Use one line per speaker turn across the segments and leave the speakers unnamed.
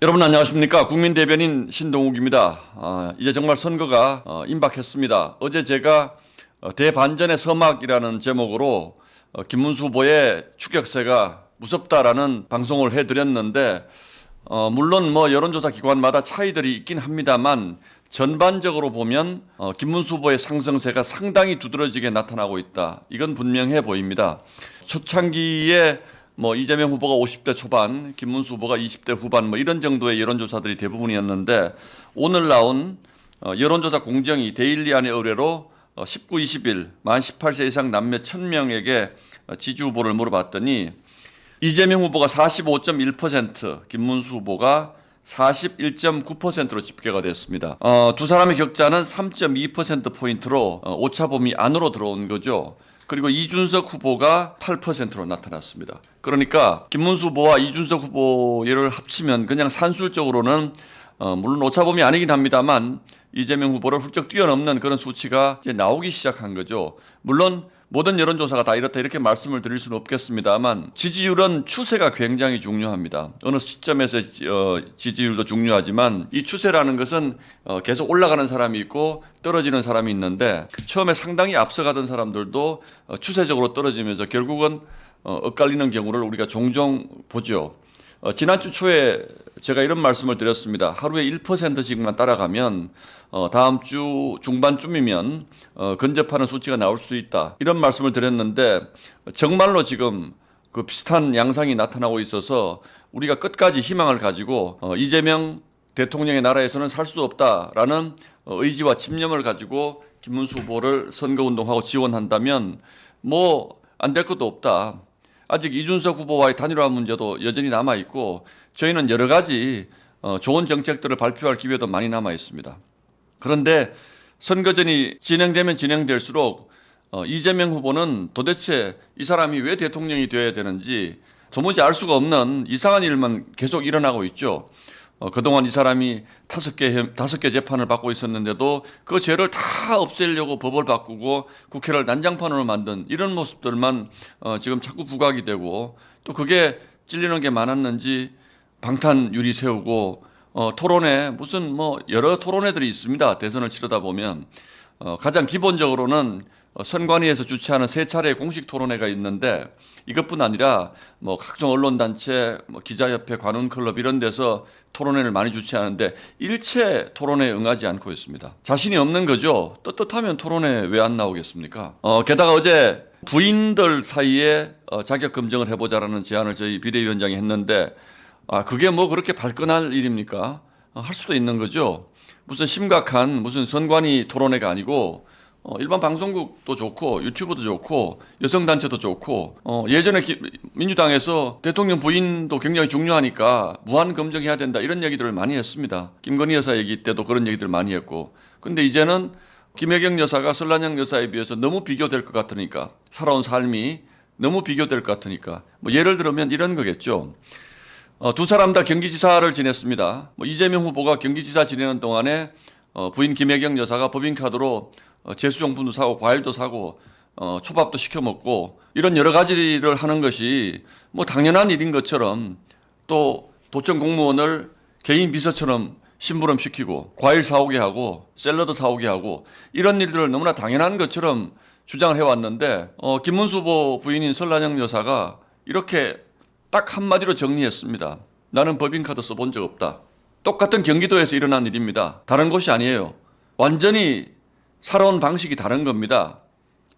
여러분 안녕하십니까? 국민대변인 신동욱입니다. 이제 정말 선거가 임박했습니다. 어제 제가 대반전의 서막이라는 제목으로 김문수 후보의 추격세가 무섭다라는 방송을 해드렸는데 물론 여론조사 기관마다 차이들이 있긴 합니다만 전반적으로 보면 김문수 후보의 상승세가 상당히 두드러지게 나타나고 있다. 이건 분명해 보입니다. 초창기에 이재명 후보가 50대 초반, 김문수 후보가 20대 후반 이런 정도의 여론조사들이 대부분이었는데 오늘 나온 여론조사 공정위 데일리안의 의뢰로 19, 20일 만 18세 이상 남녀 1000명에게 지지 후보를 물어봤더니 이재명 후보가 45.1%, 김문수 후보가 41.9%로 집계가 됐습니다. 두 사람의 격차는 3.2%포인트로 오차범위 안으로 들어온 거죠. 그리고 이준석 후보가 8%로 나타났습니다. 그러니까 김문수 후보와 이준석 후보를 합치면 그냥 산술적으로는 물론 오차범위 아니긴 합니다만 이재명 후보를 훌쩍 뛰어넘는 그런 수치가 이제 나오기 시작한 거죠. 물론 모든 여론조사가 다 이렇다 이렇게 말씀을 드릴 수는 없겠습니다만 지지율은 추세가 굉장히 중요합니다. 어느 시점에서 지지율도 중요하지만 이 추세라는 것은 계속 올라가는 사람이 있고 떨어지는 사람이 있는데 처음에 상당히 앞서가던 사람들도 추세적으로 떨어지면서 결국은 엇갈리는 경우를 우리가 종종 보죠. 지난주 초에 제가 이런 말씀을 드렸습니다. 하루에 1%씩만 따라가면 다음 주 중반쯤이면 근접하는 수치가 나올 수 있다. 이런 말씀을 드렸는데 정말로 지금 그 비슷한 양상이 나타나고 있어서 우리가 끝까지 희망을 가지고 이재명 대통령의 나라에서는 살 수 없다라는 의지와 집념을 가지고 김문수 후보를 선거운동하고 지원한다면 안 될 것도 없다. 아직 이준석 후보와의 단일화 문제도 여전히 남아있고 저희는 여러 가지 좋은 정책들을 발표할 기회도 많이 남아있습니다. 그런데 선거전이 진행되면 진행될수록 이재명 후보는 도대체 이 사람이 왜 대통령이 되어야 되는지 도무지 알 수가 없는 이상한 일만 계속 일어나고 있죠. 그동안 이 사람이 다섯 개 재판을 받고 있었는데도 그 죄를 다 없애려고 법을 바꾸고 국회를 난장판으로 만든 이런 모습들만 지금 자꾸 부각이 되고 또 그게 찔리는 게 많았는지 방탄유리 세우고 토론회 무슨 여러 토론회들이 있습니다. 대선을 치르다 보면 가장 기본적으로는 선관위에서 주최하는 3차례 공식 토론회가 있는데 이것뿐 아니라 각종 언론단체, 기자협회, 관훈클럽 이런 데서 토론회를 많이 주최하는데 일체 토론회에 응하지 않고 있습니다. 자신이 없는 거죠. 떳떳하면 토론회 왜 안 나오겠습니까? 게다가 어제 부인들 사이에 자격 검증을 해보자라는 제안을 저희 비대위원장이 했는데 그게 그렇게 발끈할 일입니까? 할 수도 있는 거죠. 무슨 심각한 선관위 토론회가 아니고 일반 방송국도 좋고 유튜브도 좋고 여성단체도 좋고 예전에 민주당에서 대통령 부인도 굉장히 중요하니까 무한 검증해야 된다 이런 얘기들을 많이 했습니다. 김건희 여사 얘기 때도 그런 얘기들 많이 했고 근데 이제는 김혜경 여사가 설란영 여사에 비해서 너무 비교될 것 같으니까 살아온 삶이 너무 비교될 것 같으니까 예를 들면 이런 거겠죠. 두 사람 다 경기지사를 지냈습니다. 이재명 후보가 경기지사 지내는 동안에 부인 김혜경 여사가 법인카드로 제수용품도 사고 과일도 사고 초밥도 시켜 먹고 이런 여러 가지를 하는 것이 당연한 일인 것처럼 또 도청 공무원을 개인 비서처럼 심부름 시키고 과일 사오게 하고 샐러드 사오게 하고 이런 일들을 너무나 당연한 것처럼 주장을 해왔는데 김문수 후보 부인인 설란영 여사가 이렇게 딱 한마디로 정리했습니다. 나는 법인카드 써본 적 없다. 똑같은 경기도에서 일어난 일입니다. 다른 곳이 아니에요. 완전히 살아온 방식이 다른 겁니다.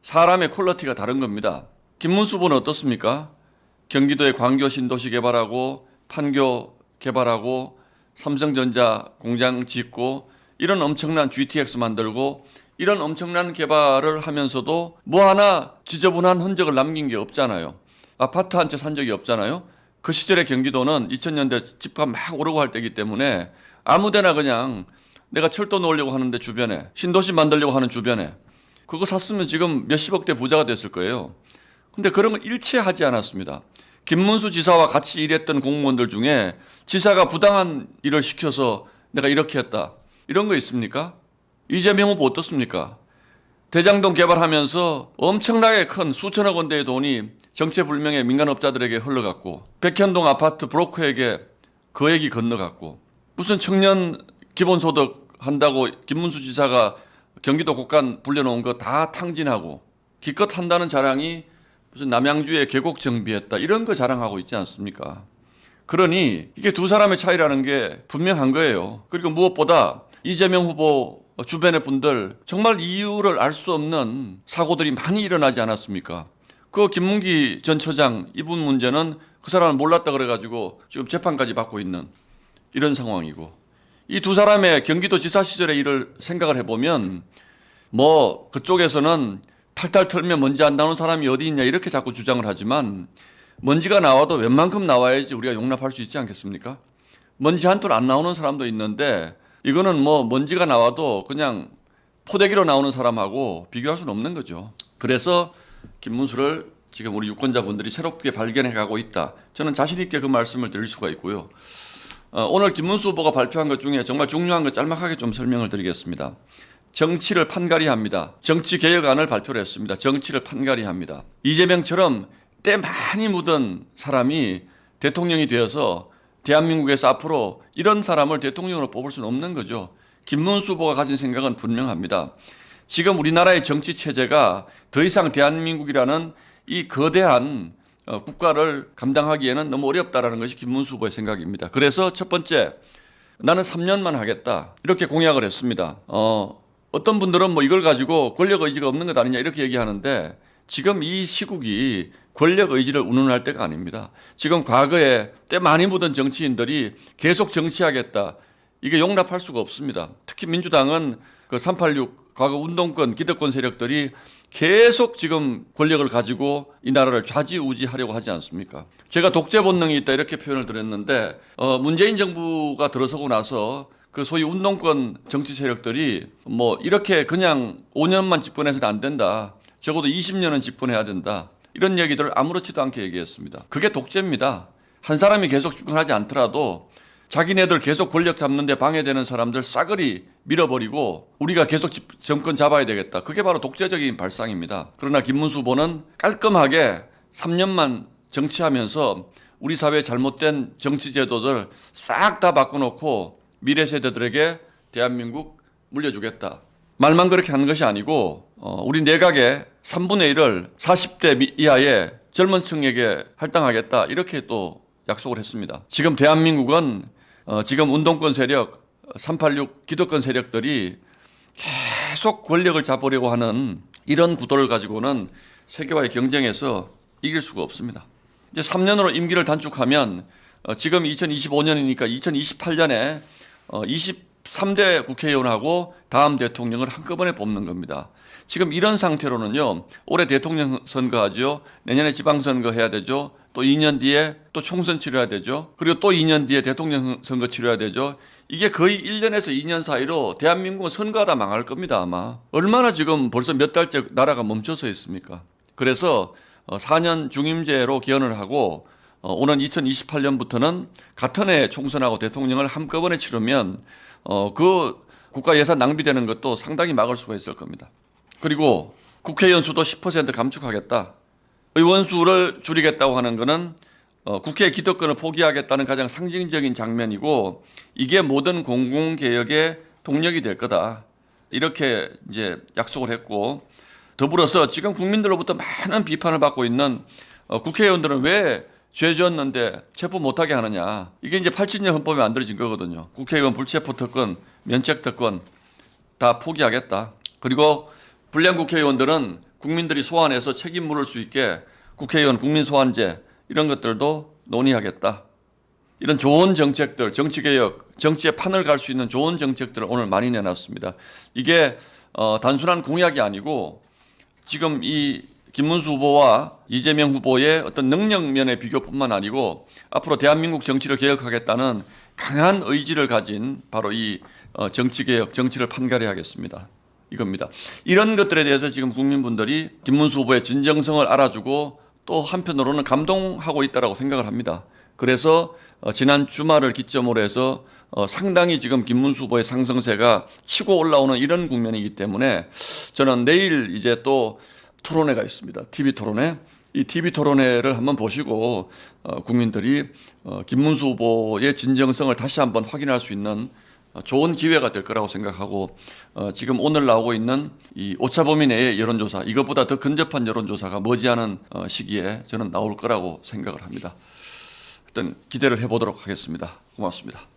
사람의 퀄리티가 다른 겁니다. 김문수 후보는 어떻습니까? 경기도에 광교 신도시 개발하고 판교 개발하고 삼성전자 공장 짓고 이런 엄청난 GTX 만들고 이런 엄청난 개발을 하면서도 하나 지저분한 흔적을 남긴 게 없잖아요. 아파트 한 채 산 적이 없잖아요. 그 시절의 경기도는 2000년대 집값 막 오르고 할 때이기 때문에 아무데나 그냥 내가 철도 놓으려고 하는데 주변에 신도시 만들려고 하는 주변에 그거 샀으면 지금 몇십억대 부자가 됐을 거예요. 근데 그런 거 일체 하지 않았습니다. 김문수 지사와 같이 일했던 공무원들 중에 지사가 부당한 일을 시켜서 내가 이렇게 했다. 이런 거 있습니까? 이재명 후보 어떻습니까? 대장동 개발하면서 엄청나게 큰 수천억 원대의 돈이 정체불명의 민간업자들에게 흘러갔고 백현동 아파트 브로커에게 거액이 건너갔고 무슨 청년 기본소득 한다고 김문수 지사가 경기도 곳간 불려놓은 거 다 탕진하고 기껏 한다는 자랑이 무슨 남양주에 계곡 정비했다 이런 거 자랑하고 있지 않습니까? 그러니 이게 두 사람의 차이라는 게 분명한 거예요. 그리고 무엇보다 이재명 후보 주변의 분들 정말 이유를 알 수 없는 사고들이 많이 일어나지 않았습니까? 그 김문기 전 처장 이분 문제는 그 사람을 몰랐다 그래가지고 지금 재판까지 받고 있는 이런 상황이고 이 두 사람의 경기도 지사 시절의 일을 생각을 해보면 뭐 그쪽에서는 탈탈 털면 먼지 안 나오는 사람이 어디 있냐 이렇게 자꾸 주장을 하지만 먼지가 나와도 웬만큼 나와야지 우리가 용납할 수 있지 않겠습니까? 먼지 한 톨 안 나오는 사람도 있는데 이거는 뭐 먼지가 나와도 그냥 포대기로 나오는 사람하고 비교할 수는 없는 거죠. 그래서 김문수를 지금 우리 유권자분들이 새롭게 발견해 가고 있다. 저는 자신 있게 그 말씀을 드릴 수가 있고요. 오늘 김문수 후보가 발표한 것 중에 정말 중요한 것 짤막하게 좀 설명을 드리겠습니다. 정치를 판가리합니다. 정치개혁안을 발표를 했습니다. 정치를 판가리합니다. 이재명처럼 때 많이 묻은 사람이 대통령이 되어서 대한민국에서 앞으로 이런 사람을 대통령으로 뽑을 수는 없는 거죠. 김문수 후보가 가진 생각은 분명합니다. 지금 우리나라의 정치 체제가 더 이상 대한민국이라는 이 거대한 국가를 감당하기에는 너무 어렵다라는 것이 김문수 후보의 생각입니다. 그래서 첫 번째, 나는 3년만 하겠다. 이렇게 공약을 했습니다. 어떤 분들은 뭐 이걸 가지고 권력 의지가 없는 것 아니냐 이렇게 얘기하는데 지금 이 시국이 권력 의지를 운운할 때가 아닙니다. 지금 과거에 때 많이 묻은 정치인들이 계속 정치하겠다. 이게 용납할 수가 없습니다. 특히 민주당은 그 386 과거 운동권, 기득권 세력들이 계속 지금 권력을 가지고 이 나라를 좌지우지하려고 하지 않습니까? 제가 독재 본능이 있다 이렇게 표현을 드렸는데 문재인 정부가 들어서고 나서 그 소위 운동권 정치 세력들이 뭐 이렇게 그냥 5년만 집권해서는 안 된다. 적어도 20년은 집권해야 된다. 이런 얘기들을 아무렇지도 않게 얘기했습니다. 그게 독재입니다. 한 사람이 계속 집권하지 않더라도 자기네들 계속 권력 잡는데 방해되는 사람들 싸그리 밀어버리고 우리가 계속 정권 잡아야 되겠다. 그게 바로 독재적인 발상입니다. 그러나 김문수 후보는 깔끔하게 3년만 정치하면서 우리 사회의 잘못된 정치 제도들 싹 다 바꿔놓고 미래 세대들에게 대한민국 물려주겠다. 말만 그렇게 하는 것이 아니고 우리 내각의 3분의 1을 40대 이하의 젊은 층에게 할당하겠다. 이렇게 또 약속을 했습니다. 지금 대한민국은 지금 운동권 세력, 386 기득권 세력들이 계속 권력을 잡으려고 하는 이런 구도를 가지고는 세계와의 경쟁에서 이길 수가 없습니다. 이제 3년으로 임기를 단축하면 지금 2025년이니까 2028년에 23대 국회의원하고 다음 대통령을 한꺼번에 뽑는 겁니다. 지금 이런 상태로는요, 올해 대통령 선거하죠, 내년에 지방선거 해야 되죠, 또 2년 뒤에 또 총선 치러야 되죠, 그리고 또 2년 뒤에 대통령 선거 치러야 되죠. 이게 거의 1년에서 2년 사이로 대한민국은 선거하다 망할 겁니다, 아마. 얼마나 지금 벌써 몇 달째 나라가 멈춰서 있습니까? 그래서 4년 중임제로 기원을 하고 오는 2028년부터는 같은 해 총선하고 대통령을 한꺼번에 치르면 그 국가 예산 낭비되는 것도 상당히 막을 수가 있을 겁니다. 그리고 국회의원 수도 10% 감축하겠다. 의원 수를 줄이겠다고 하는 것은 국회 기득권을 포기하겠다는 가장 상징적인 장면이고 이게 모든 공공개혁의 동력이 될 거다. 이렇게 이제 약속을 했고 더불어서 지금 국민들로부터 많은 비판을 받고 있는 국회의원들은 왜 죄 지었는데 체포 못하게 하느냐. 이게 이제 87년 헌법에 만들어진 거거든요. 국회의원 불체포 특권, 면책 특권 다 포기하겠다. 그리고 불량 국회의원들은 국민들이 소환해서 책임 물을 수 있게 국회의원 국민소환제 이런 것들도 논의하겠다. 이런 좋은 정책들, 정치개혁, 정치의 판을 갈 수 있는 좋은 정책들을 오늘 많이 내놨습니다. 이게 단순한 공약이 아니고 지금 이 김문수 후보와 이재명 후보의 어떤 능력면의 비교뿐만 아니고 앞으로 대한민국 정치를 개혁하겠다는 강한 의지를 가진 바로 이 정치개혁, 정치를 판가리하겠습니다. 이겁니다. 이런 것들에 대해서 지금 국민분들이 김문수 후보의 진정성을 알아주고 또 한편으로는 감동하고 있다고 생각을 합니다. 그래서 지난 주말을 기점으로 해서 상당히 지금 김문수 후보의 상승세가 치고 올라오는 이런 국면이기 때문에 저는 내일 이제 또 토론회가 있습니다. TV 토론회. 이 TV 토론회를 한번 보시고 국민들이 김문수 후보의 진정성을 다시 한번 확인할 수 있는 좋은 기회가 될 거라고 생각하고 지금 오늘 나오고 있는 이 오차범위 내의 여론조사 이것보다 더 근접한 여론조사가 머지않은 시기에 저는 나올 거라고 생각을 합니다. 일단 기대를 해보도록 하겠습니다. 고맙습니다.